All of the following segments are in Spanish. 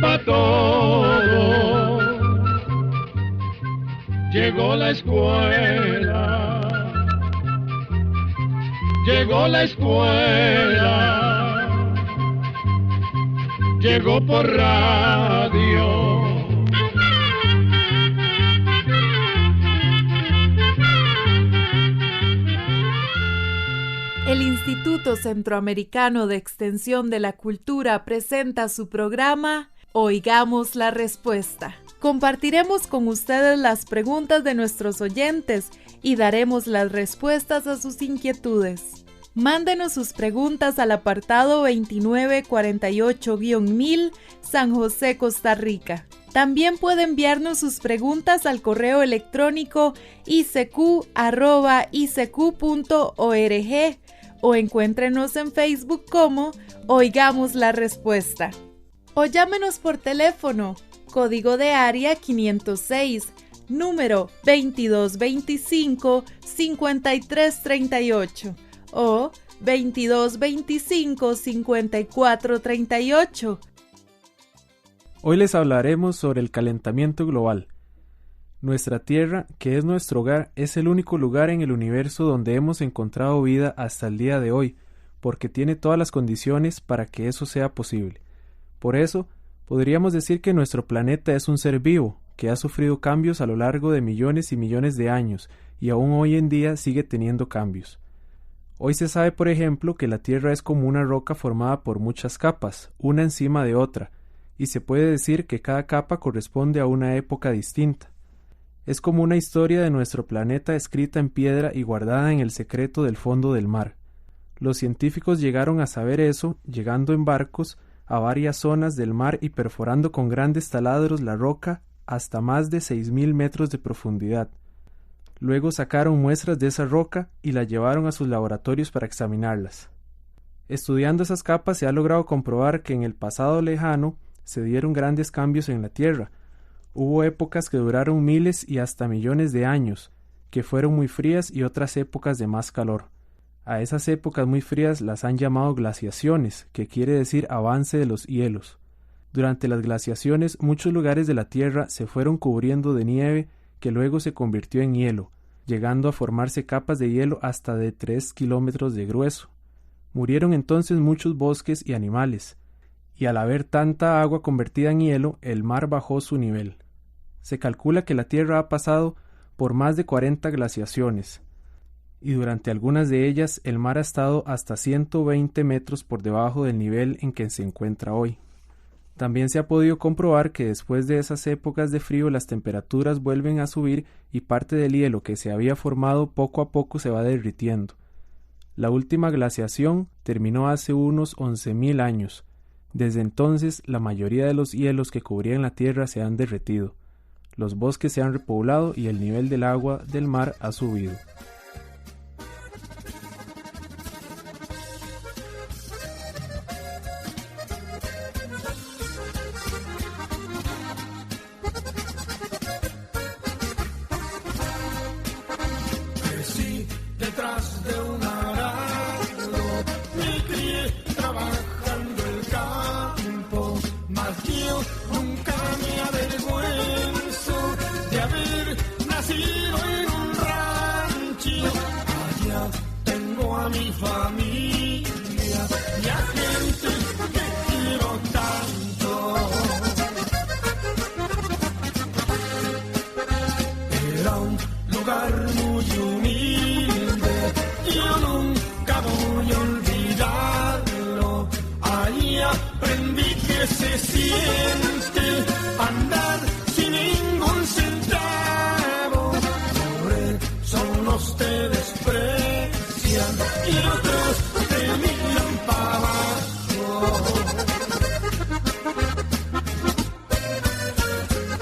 para todo. Llegó la escuela, llegó la escuela, llegó por radio. El Instituto Centroamericano de Extensión de la Cultura presenta su programa Oigamos la Respuesta. Compartiremos con ustedes las preguntas de nuestros oyentes y daremos las respuestas a sus inquietudes. Mándenos sus preguntas al apartado 2948-1000, San José, Costa Rica. También puede enviarnos sus preguntas al correo electrónico icq@icq.org o encuéntrenos en Facebook como Oigamos la Respuesta. O llámenos por teléfono, código de área 506, número 2225-5338 o 2225-5438. Hoy les hablaremos sobre el calentamiento global. Nuestra Tierra, que es nuestro hogar, es el único lugar en el universo donde hemos encontrado vida hasta el día de hoy, porque tiene todas las condiciones para que eso sea posible. Por eso, podríamos decir que nuestro planeta es un ser vivo, que ha sufrido cambios a lo largo de millones y millones de años, y aún hoy en día sigue teniendo cambios. Hoy se sabe, por ejemplo, que la Tierra es como una roca formada por muchas capas, una encima de otra, y se puede decir que cada capa corresponde a una época distinta. Es como una historia de nuestro planeta escrita en piedra y guardada en el secreto del fondo del mar. Los científicos llegaron a saber eso llegando en barcos a varias zonas del mar y perforando con grandes taladros la roca hasta más de 6.000 metros de profundidad. Luego sacaron muestras de esa roca y la llevaron a sus laboratorios para examinarlas. Estudiando esas capas se ha logrado comprobar que en el pasado lejano se dieron grandes cambios en la Tierra. Hubo épocas que duraron miles y hasta millones de años, que fueron muy frías y otras épocas de más calor. A esas épocas muy frías las han llamado glaciaciones, que quiere decir avance de los hielos. Durante las glaciaciones muchos lugares de la Tierra se fueron cubriendo de nieve que luego se convirtió en hielo, llegando a formarse capas de hielo hasta de 3 kilómetros de grueso. Murieron entonces muchos bosques y animales, y al haber tanta agua convertida en hielo, el mar bajó su nivel. Se calcula que la Tierra ha pasado por más de 40 glaciaciones, y durante algunas de ellas el mar ha estado hasta 120 metros por debajo del nivel en que se encuentra hoy. También se ha podido comprobar que después de esas épocas de frío las temperaturas vuelven a subir y parte del hielo que se había formado poco a poco se va derritiendo. La última glaciación terminó hace unos 11.000 años. Desde entonces la mayoría de los hielos que cubrían la Tierra se han derretido. Los bosques se han repoblado y el nivel del agua del mar ha subido. Crecí detrás de un arado, me crié trabajando el campo, mas yo nunca me avergüenzo de haber nacido en un rancho. Allá tengo a mi familia y a gente que quiero tanto. Era un lugar muy humilde, yo nunca voy a olvidarlo. Ahí aprendí que se siente andar sin ningún centavo. Por eso unos te desprecian y otros te miran para abajo.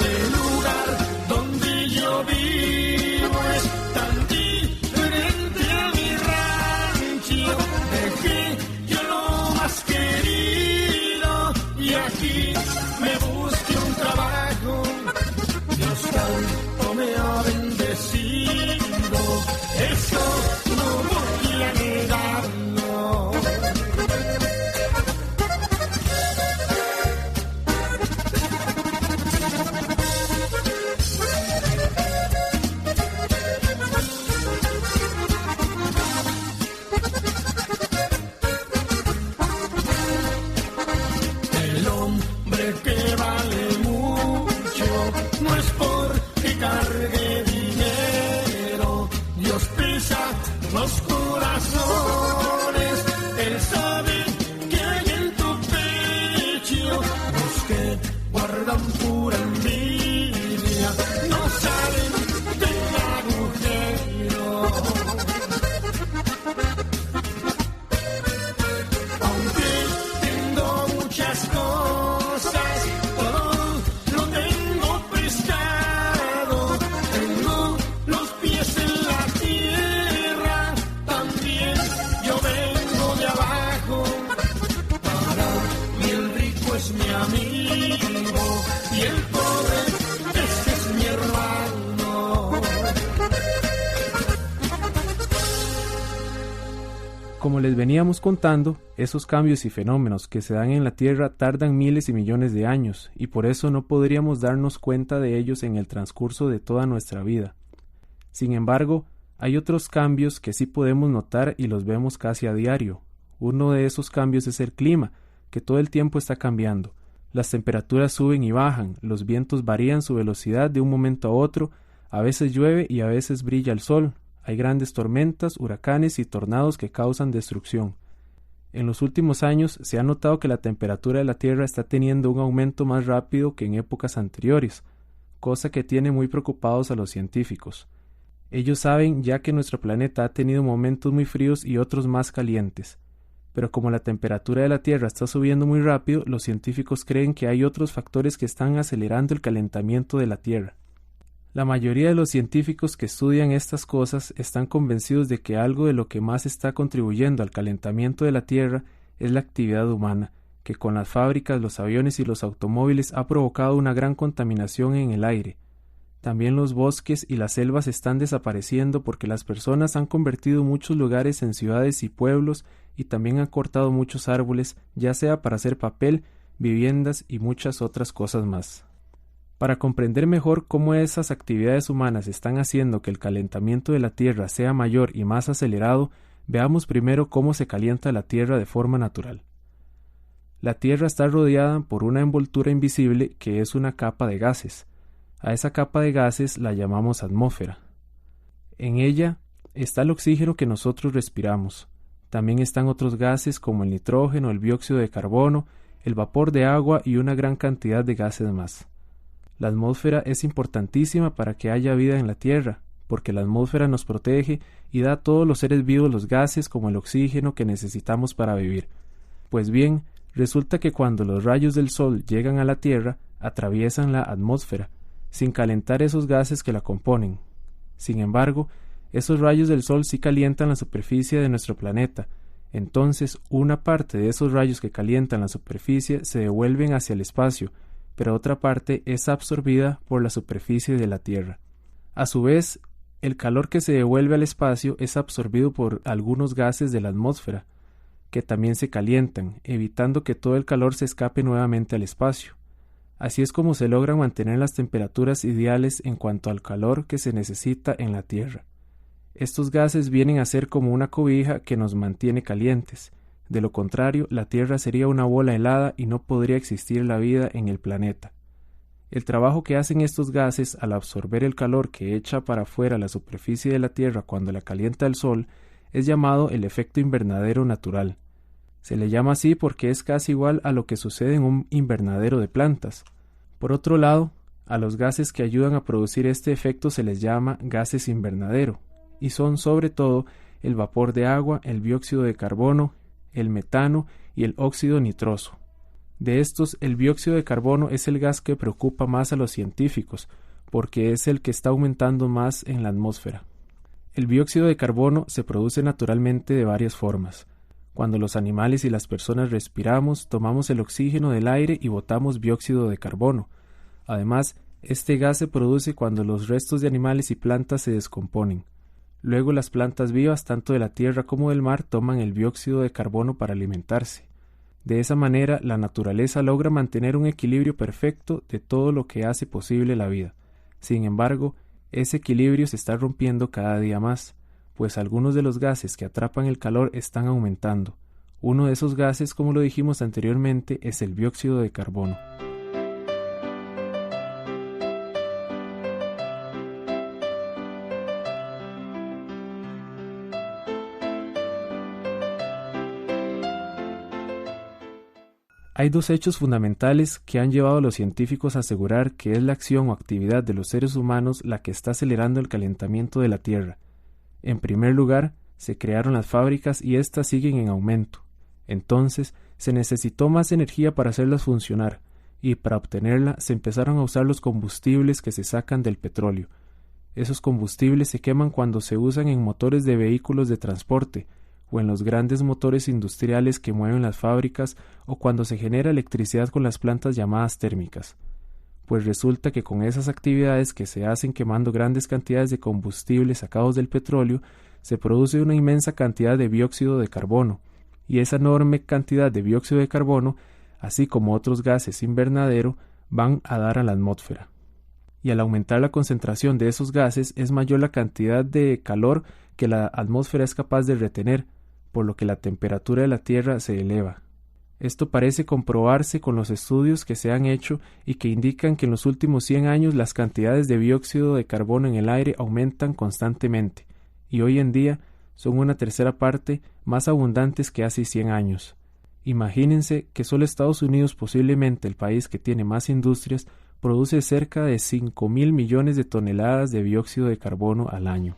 El lugar donde yo vivo es tan diferente a mi rancho. Dejé yo lo más querido y aquí me busqué un trabajo. Dios tanto me ha bendecido, eso no voy a negarlo. no salen del agujero. Aunque tengo muchas cosas, todo lo tengo prestado. Tengo los pies en la tierra, también yo vengo de abajo. Para mí el rico es mi amigo y el pobre ese es mi hermano. Como les veníamos contando, esos cambios y fenómenos que se dan en la Tierra tardan miles y millones de años, y por eso no podríamos darnos cuenta de ellos en el transcurso de toda nuestra vida. Sin embargo, hay otros cambios que sí podemos notar y los vemos casi a diario. Uno de esos cambios es el clima, que todo el tiempo está cambiando. Las temperaturas suben y bajan, los vientos varían su velocidad de un momento a otro, a veces llueve y a veces brilla el sol. Hay grandes tormentas, huracanes y tornados que causan destrucción. En los últimos años se ha notado que la temperatura de la Tierra está teniendo un aumento más rápido que en épocas anteriores, cosa que tiene muy preocupados a los científicos. Ellos saben ya que nuestro planeta ha tenido momentos muy fríos y otros más calientes. Pero como la temperatura de la Tierra está subiendo muy rápido, los científicos creen que hay otros factores que están acelerando el calentamiento de la Tierra. La mayoría de los científicos que estudian estas cosas están convencidos de que algo de lo que más está contribuyendo al calentamiento de la Tierra es la actividad humana, que con las fábricas, los aviones y los automóviles ha provocado una gran contaminación en el aire. También los bosques y las selvas están desapareciendo porque las personas han convertido muchos lugares en ciudades y pueblos y también han cortado muchos árboles, ya sea para hacer papel, viviendas y muchas otras cosas más. Para comprender mejor cómo esas actividades humanas están haciendo que el calentamiento de la Tierra sea mayor y más acelerado, veamos primero cómo se calienta la Tierra de forma natural. La Tierra está rodeada por una envoltura invisible que es una capa de gases. A esa capa de gases la llamamos atmósfera. En ella está el oxígeno que nosotros respiramos. También están otros gases como el nitrógeno, el dióxido de carbono, el vapor de agua y una gran cantidad de gases más. La atmósfera es importantísima para que haya vida en la Tierra, porque la atmósfera nos protege y da a todos los seres vivos los gases como el oxígeno que necesitamos para vivir. Pues bien, resulta que cuando los rayos del Sol llegan a la Tierra, atraviesan la atmósfera, sin calentar esos gases que la componen. Sin embargo, esos rayos del Sol sí calientan la superficie de nuestro planeta. Entonces, una parte de esos rayos que calientan la superficie se devuelven hacia el espacio, pero otra parte es absorbida por la superficie de la Tierra. A su vez, el calor que se devuelve al espacio es absorbido por algunos gases de la atmósfera, que también se calientan, evitando que todo el calor se escape nuevamente al espacio. Así es como se logran mantener las temperaturas ideales en cuanto al calor que se necesita en la Tierra. Estos gases vienen a ser como una cobija que nos mantiene calientes. De lo contrario, la Tierra sería una bola helada y no podría existir la vida en el planeta. El trabajo que hacen estos gases al absorber el calor que echa para afuera la superficie de la Tierra cuando la calienta el Sol es llamado el efecto invernadero natural. Se le llama así porque es casi igual a lo que sucede en un invernadero de plantas. Por otro lado, a los gases que ayudan a producir este efecto se les llama gases invernadero, y son sobre todo el vapor de agua, el dióxido de carbono, el metano y el óxido nitroso. De estos, el dióxido de carbono es el gas que preocupa más a los científicos, porque es el que está aumentando más en la atmósfera. El dióxido de carbono se produce naturalmente de varias formas. Cuando los animales y las personas respiramos, tomamos el oxígeno del aire y botamos dióxido de carbono. Además, este gas se produce cuando los restos de animales y plantas se descomponen. Luego las plantas vivas, tanto de la tierra como del mar, toman el dióxido de carbono para alimentarse. De esa manera, la naturaleza logra mantener un equilibrio perfecto de todo lo que hace posible la vida. Sin embargo, ese equilibrio se está rompiendo cada día más, pues algunos de los gases que atrapan el calor están aumentando. Uno de esos gases, como lo dijimos anteriormente, es el dióxido de carbono. Hay dos hechos fundamentales que han llevado a los científicos a asegurar que es la acción o actividad de los seres humanos la que está acelerando el calentamiento de la Tierra. En primer lugar, se crearon las fábricas y éstas siguen en aumento. Entonces, se necesitó más energía para hacerlas funcionar, y para obtenerla se empezaron a usar los combustibles que se sacan del petróleo. Esos combustibles se queman cuando se usan en motores de vehículos de transporte, o en los grandes motores industriales que mueven las fábricas, o cuando se genera electricidad con las plantas llamadas térmicas. Pues resulta que con esas actividades que se hacen quemando grandes cantidades de combustibles sacados del petróleo, se produce una inmensa cantidad de dióxido de carbono, y esa enorme cantidad de dióxido de carbono, así como otros gases invernadero, van a dar a la atmósfera. Y al aumentar la concentración de esos gases es mayor la cantidad de calor que la atmósfera es capaz de retener, por lo que la temperatura de la Tierra se eleva. Esto parece comprobarse con los estudios que se han hecho y que indican que en los últimos 100 años las cantidades de dióxido de carbono en el aire aumentan constantemente, y hoy en día son una tercera parte más abundantes que hace 100 años. Imagínense que solo Estados Unidos, posiblemente el país que tiene más industrias, produce cerca de 5.000 millones de toneladas de dióxido de carbono al año.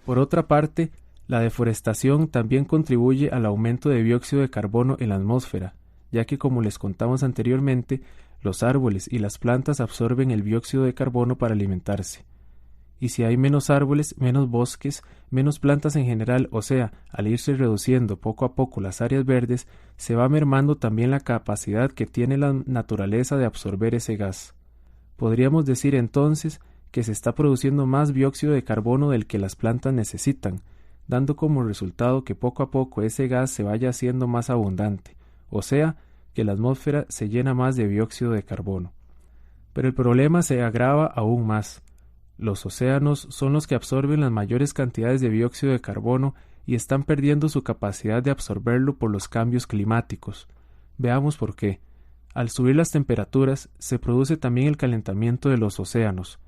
Por otra parte, la deforestación también contribuye al aumento de dióxido de carbono en la atmósfera, ya que, como les contamos anteriormente, los árboles y las plantas absorben el dióxido de carbono para alimentarse. Y si hay menos árboles, menos bosques, menos plantas en general, o sea, al irse reduciendo poco a poco las áreas verdes, se va mermando también la capacidad que tiene la naturaleza de absorber ese gas. Podríamos decir entonces que se está produciendo más dióxido de carbono del que las plantas necesitan, dando como resultado que poco a poco ese gas se vaya haciendo más abundante, o sea, que la atmósfera se llena más de dióxido de carbono. Pero el problema se agrava aún más. Los océanos son los que absorben las mayores cantidades de dióxido de carbono y están perdiendo su capacidad de absorberlo por los cambios climáticos. Veamos por qué. Al subir las temperaturas, se produce también el calentamiento de los océanos,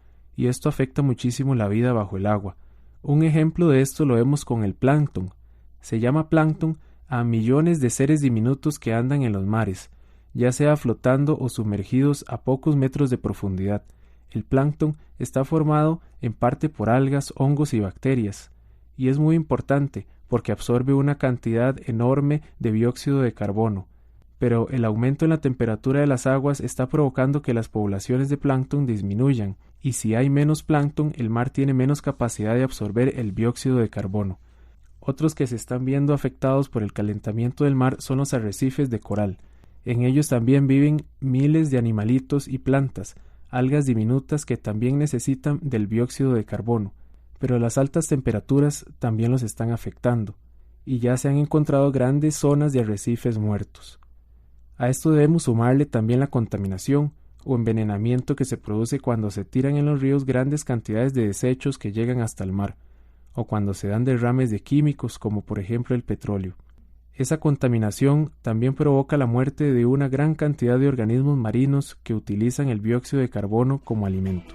y esto afecta muchísimo la vida bajo el agua. Un ejemplo de esto lo vemos con el plancton. Se llama plancton a millones de seres diminutos que andan en los mares, ya sea flotando o sumergidos a pocos metros de profundidad. El plancton está formado en parte por algas, hongos y bacterias, y es muy importante porque absorbe una cantidad enorme de dióxido de carbono. Pero el aumento en la temperatura de las aguas está provocando que las poblaciones de plancton disminuyan, y si hay menos plancton, el mar tiene menos capacidad de absorber el dióxido de carbono. Otros que se están viendo afectados por el calentamiento del mar son los arrecifes de coral. En ellos también viven miles de animalitos y plantas, algas diminutas que también necesitan del dióxido de carbono, pero las altas temperaturas también los están afectando, y ya se han encontrado grandes zonas de arrecifes muertos. A esto debemos sumarle también la contaminación o envenenamiento que se produce cuando se tiran en los ríos grandes cantidades de desechos que llegan hasta el mar, o cuando se dan derrames de químicos como por ejemplo el petróleo. Esa contaminación también provoca la muerte de una gran cantidad de organismos marinos que utilizan el dióxido de carbono como alimento.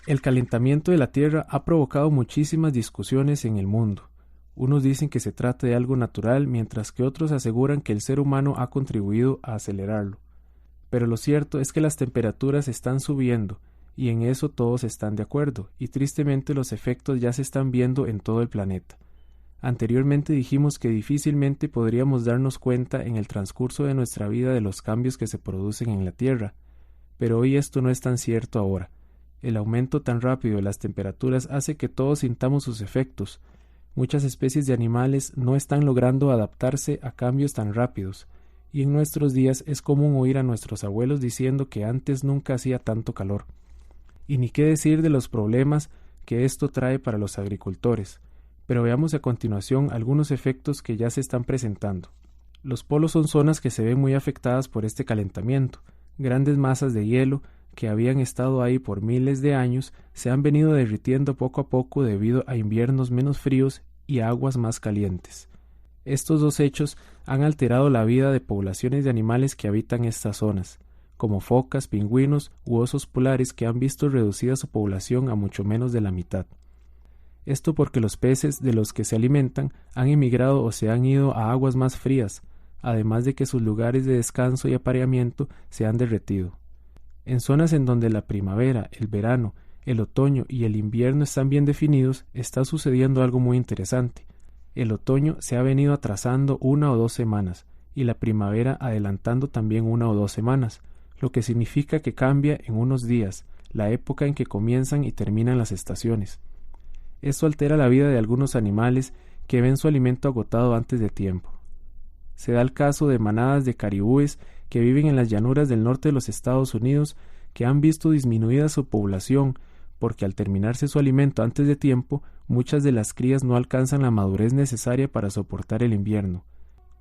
El calentamiento de la Tierra ha provocado muchísimas discusiones en el mundo. Unos dicen que se trata de algo natural, mientras que otros aseguran que el ser humano ha contribuido a acelerarlo. Pero lo cierto es que las temperaturas están subiendo, y en eso todos están de acuerdo, y tristemente los efectos ya se están viendo en todo el planeta. Anteriormente dijimos que difícilmente podríamos darnos cuenta en el transcurso de nuestra vida de los cambios que se producen en la Tierra, pero hoy esto no es tan cierto ahora. El aumento tan rápido de las temperaturas hace que todos sintamos sus efectos. Muchas especies de animales no están logrando adaptarse a cambios tan rápidos, y en nuestros días es común oír a nuestros abuelos diciendo que antes nunca hacía tanto calor. Y ni qué decir de los problemas que esto trae para los agricultores, pero veamos a continuación algunos efectos que ya se están presentando. Los polos son zonas que se ven muy afectadas por este calentamiento, Grandes masas de hielo que habían estado ahí por miles de años se han venido derritiendo poco a poco debido a inviernos menos fríos y aguas más calientes. Estos dos hechos han alterado la vida de poblaciones de animales que habitan estas zonas, como focas, pingüinos u osos polares que han visto reducida su población a mucho menos de la mitad. Esto porque los peces de los que se alimentan han emigrado o se han ido a aguas más frías, además de que sus lugares de descanso y apareamiento se han derretido. En zonas en donde la primavera, el verano, el otoño y el invierno están bien definidos, está sucediendo algo muy interesante. El otoño se ha venido atrasando 1 o 2 semanas, y la primavera adelantando también 1 o 2 semanas, lo que significa que cambia en unos días la época en que comienzan y terminan las estaciones. Esto altera la vida de algunos animales que ven su alimento agotado antes de tiempo. Se da el caso de manadas de caribúes que viven en las llanuras del norte de los Estados Unidos que han visto disminuida su población porque al terminarse su alimento antes de tiempo, muchas de las crías no alcanzan la madurez necesaria para soportar el invierno.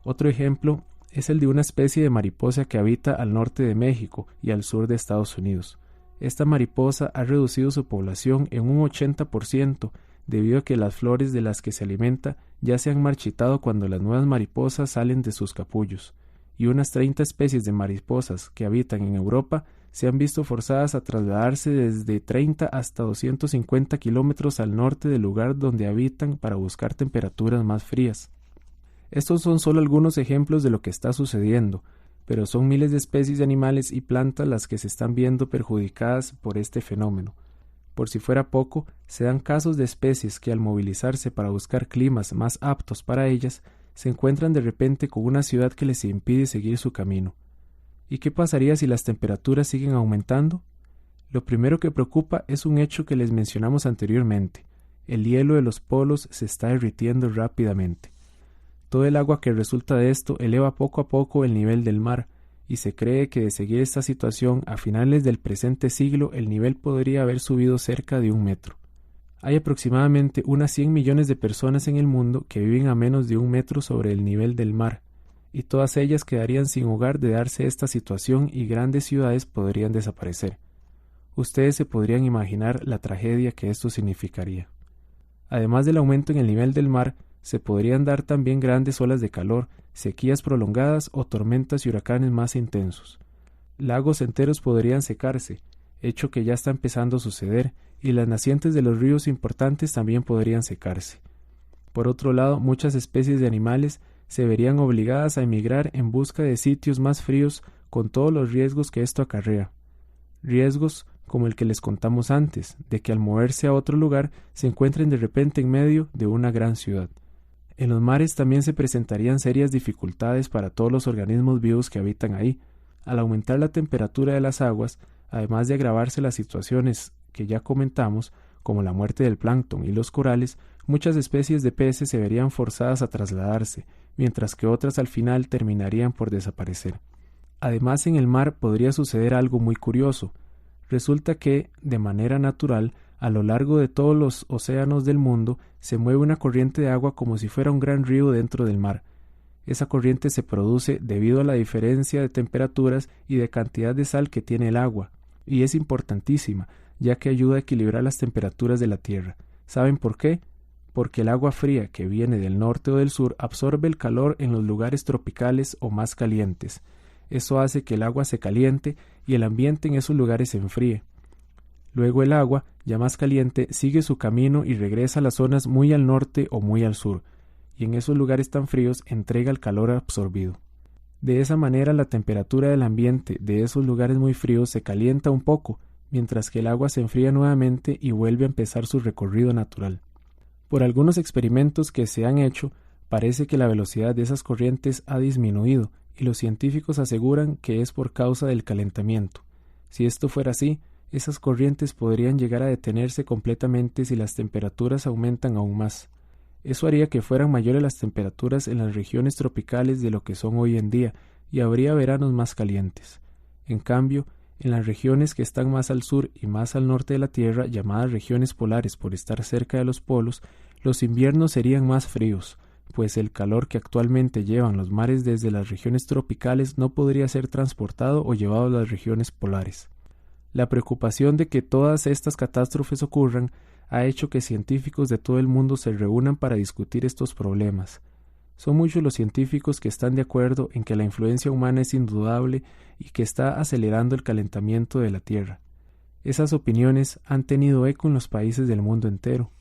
Otro ejemplo es el de una especie de mariposa que habita al norte de México y al sur de Estados Unidos. Esta mariposa ha reducido su población en un 80% debido a que las flores de las que se alimenta ya se han marchitado cuando las nuevas mariposas salen de sus capullos, y unas 30 especies de mariposas que habitan en Europa se han visto forzadas a trasladarse desde 30 hasta 250 kilómetros al norte del lugar donde habitan para buscar temperaturas más frías. Estos son solo algunos ejemplos de lo que está sucediendo, pero son miles de especies de animales y plantas las que se están viendo perjudicadas por este fenómeno. Por si fuera poco, se dan casos de especies que al movilizarse para buscar climas más aptos para ellas, se encuentran de repente con una ciudad que les impide seguir su camino. ¿Y qué pasaría si las temperaturas siguen aumentando? Lo primero que preocupa es un hecho que les mencionamos anteriormente. El hielo de los polos se está derritiendo rápidamente. Todo el agua que resulta de esto eleva poco a poco el nivel del mar, y se cree que de seguir esta situación a finales del presente siglo el nivel podría haber subido cerca de 1 metro. Hay aproximadamente unas 100 millones de personas en el mundo que viven a menos de 1 metro sobre el nivel del mar, y todas ellas quedarían sin hogar de darse esta situación y grandes ciudades podrían desaparecer. Ustedes se podrían imaginar la tragedia que esto significaría. Además del aumento en el nivel del mar, se podrían dar también grandes olas de calor, sequías prolongadas o tormentas y huracanes más intensos. Lagos enteros podrían secarse, hecho que ya está empezando a suceder, y las nacientes de los ríos importantes también podrían secarse. Por otro lado, muchas especies de animales se verían obligadas a emigrar en busca de sitios más fríos con todos los riesgos que esto acarrea. Riesgos como el que les contamos antes, de que al moverse a otro lugar se encuentren de repente en medio de una gran ciudad. En los mares también se presentarían serias dificultades para todos los organismos vivos que habitan ahí. Al aumentar la temperatura de las aguas, además de agravarse las situaciones que ya comentamos, como la muerte del plancton y los corales, muchas especies de peces se verían forzadas a trasladarse, mientras que otras al final terminarían por desaparecer. Además, en el mar podría suceder algo muy curioso. Resulta que, de manera natural, a lo largo de todos los océanos del mundo se mueve una corriente de agua como si fuera un gran río dentro del mar. Esa corriente se produce debido a la diferencia de temperaturas y de cantidad de sal que tiene el agua, y es importantísima, ya que ayuda a equilibrar las temperaturas de la Tierra. ¿Saben por qué? Porque el agua fría que viene del norte o del sur absorbe el calor en los lugares tropicales o más calientes. Eso hace que el agua se caliente y el ambiente en esos lugares se enfríe. Luego el agua, ya más caliente, sigue su camino y regresa a las zonas muy al norte o muy al sur, y en esos lugares tan fríos entrega el calor absorbido. De esa manera la temperatura del ambiente de esos lugares muy fríos se calienta un poco, mientras que el agua se enfría nuevamente y vuelve a empezar su recorrido natural. Por algunos experimentos que se han hecho, parece que la velocidad de esas corrientes ha disminuido, y los científicos aseguran que es por causa del calentamiento. Si esto fuera así, esas corrientes podrían llegar a detenerse completamente si las temperaturas aumentan aún más. Eso haría que fueran mayores las temperaturas en las regiones tropicales de lo que son hoy en día, y habría veranos más calientes. En cambio, en las regiones que están más al sur y más al norte de la Tierra, llamadas regiones polares por estar cerca de los polos, los inviernos serían más fríos, pues el calor que actualmente llevan los mares desde las regiones tropicales no podría ser transportado o llevado a las regiones polares. La preocupación de que todas estas catástrofes ocurran ha hecho que científicos de todo el mundo se reúnan para discutir estos problemas. Son muchos los científicos que están de acuerdo en que la influencia humana es indudable y que está acelerando el calentamiento de la Tierra. Esas opiniones han tenido eco en los países del mundo entero.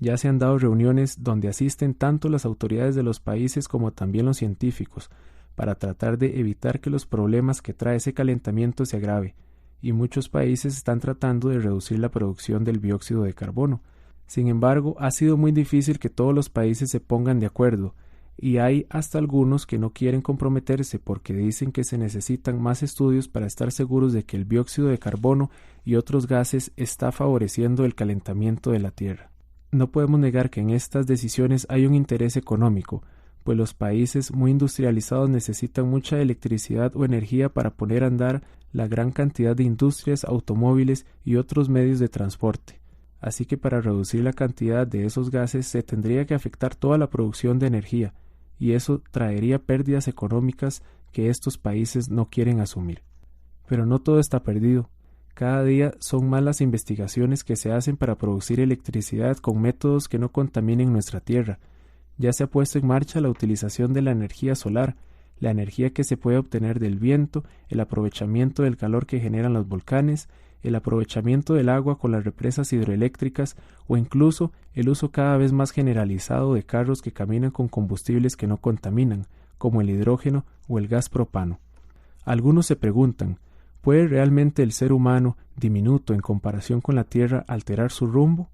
Ya se han dado reuniones donde asisten tanto las autoridades de los países como también los científicos, para tratar de evitar que los problemas que trae ese calentamiento se agrave, y muchos países están tratando de reducir la producción del dióxido de carbono. Sin embargo, ha sido muy difícil que todos los países se pongan de acuerdo, y hay hasta algunos que no quieren comprometerse porque dicen que se necesitan más estudios para estar seguros de que el dióxido de carbono y otros gases está favoreciendo el calentamiento de la Tierra. No podemos negar que en estas decisiones hay un interés económico, pues los países muy industrializados necesitan mucha electricidad o energía para poner a andar la gran cantidad de industrias, automóviles y otros medios de transporte. Así que para reducir la cantidad de esos gases se tendría que afectar toda la producción de energía, y eso traería pérdidas económicas que estos países no quieren asumir. Pero no todo está perdido. Cada día son más las investigaciones que se hacen para producir electricidad con métodos que no contaminen nuestra Tierra. Ya se ha puesto en marcha la utilización de la energía solar, la energía que se puede obtener del viento, el aprovechamiento del calor que generan los volcanes, el aprovechamiento del agua con las represas hidroeléctricas o incluso el uso cada vez más generalizado de carros que caminan con combustibles que no contaminan, como el hidrógeno o el gas propano. Algunos se preguntan, ¿puede realmente el ser humano, diminuto en comparación con la Tierra, alterar su rumbo?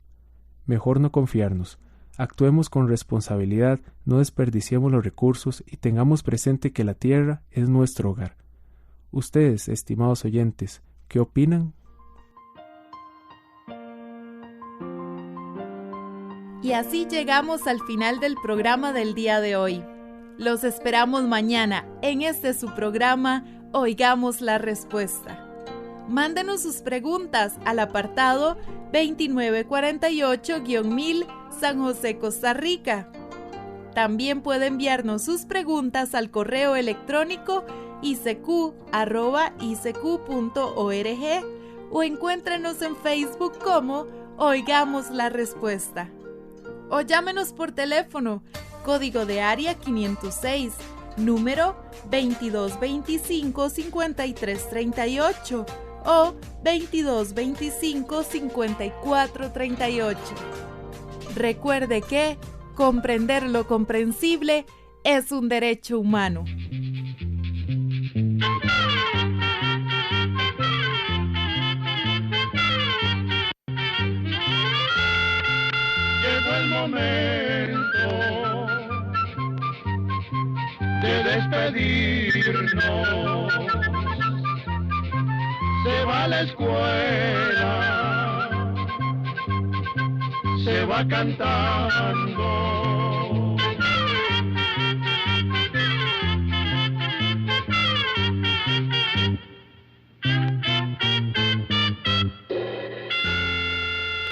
Mejor no confiarnos. Actuemos con responsabilidad, no desperdiciemos los recursos y tengamos presente que la Tierra es nuestro hogar. Ustedes, estimados oyentes, ¿qué opinan? Y así llegamos al final del programa del día de hoy. Los esperamos mañana en su programa Oigamos la Respuesta. Mándenos sus preguntas al apartado 2948-1000 San José, Costa Rica. También puede enviarnos sus preguntas al correo electrónico icq@icq.org o encuéntrenos en Facebook como Oigamos la Respuesta. O llámenos por teléfono, código de área 506, número 2225-5338 o 2225-5438. Recuerde que comprender lo comprensible es un derecho humano. Llegó el momento de despedirnos. Se va a la escuela, se va cantando.